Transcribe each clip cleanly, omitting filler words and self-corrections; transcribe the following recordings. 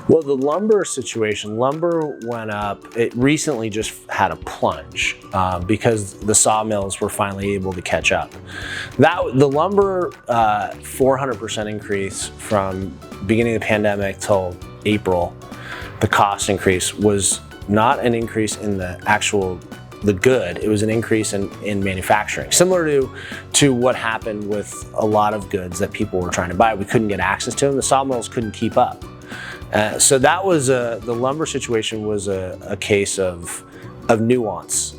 Well, the lumber situation, lumber went up. It recently just had a plunge because the sawmills were finally able to catch up. The lumber 400% increase from beginning of the pandemic till April, the cost increase was not an increase in the good, it was an increase in manufacturing. Similar to what happened with a lot of goods that people were trying to buy. We couldn't get access to them, the sawmills couldn't keep up. So that was the lumber situation was a case of nuance.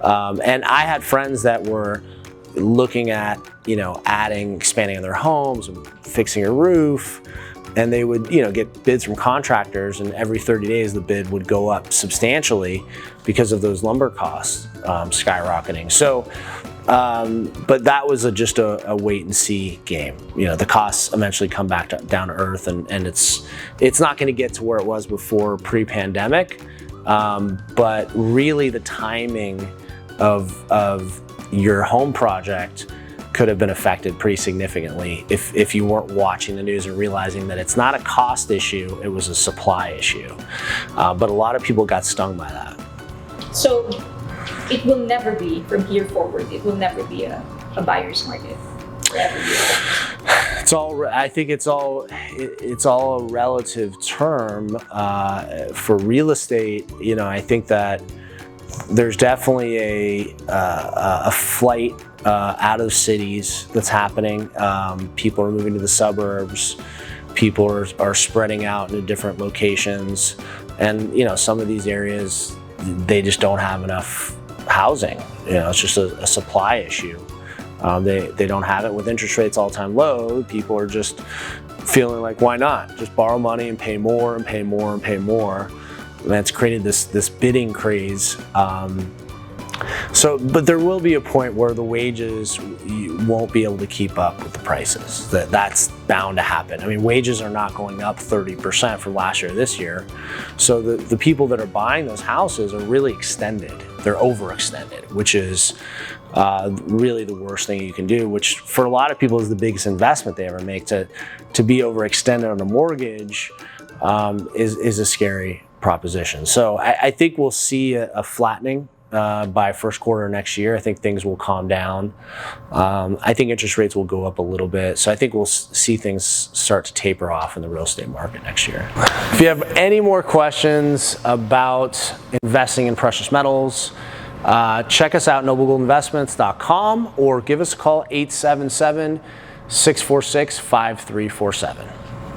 And I had friends that were looking at, expanding on their homes and fixing a roof, and they would, get bids from contractors, and every 30 days the bid would go up substantially because of those lumber costs skyrocketing. So, but that was just a wait and see game. The costs eventually come back down to earth, and it's not going to get to where it was before pre-pandemic. But really, the timing of your home project could have been affected pretty significantly if you weren't watching the news and realizing that it's not a cost issue, it was a supply issue. But a lot of people got stung by that. So it will never be, from here forward, it will never be a buyer's market for every year. I think it's all a relative term for real estate. I think that there's definitely a flight out of cities that's happening. People are moving to the suburbs. People are spreading out into different locations, and some of these areas they just don't have enough housing. It's just a supply issue. They don't have it with interest rates all-time low. People are just feeling like, why not? Just borrow money and pay more and pay more and pay more. And that's created this bidding craze. But there will be a point where the wages, you won't be able to keep up with the prices. That's bound to happen. I mean, wages are not going up 30% from last year to this year. So the people that are buying those houses are really extended. They're overextended, which is really the worst thing you can do, which for a lot of people is the biggest investment they ever make. To be overextended on a mortgage is a scary proposition. So I think we'll see a flattening by first quarter next year. I think things will calm down. I think interest rates will go up a little bit. So I think we'll see things start to taper off in the real estate market next year. If you have any more questions about investing in precious metals, check us out at noblegoldinvestments.com or give us a call 877-646-5347.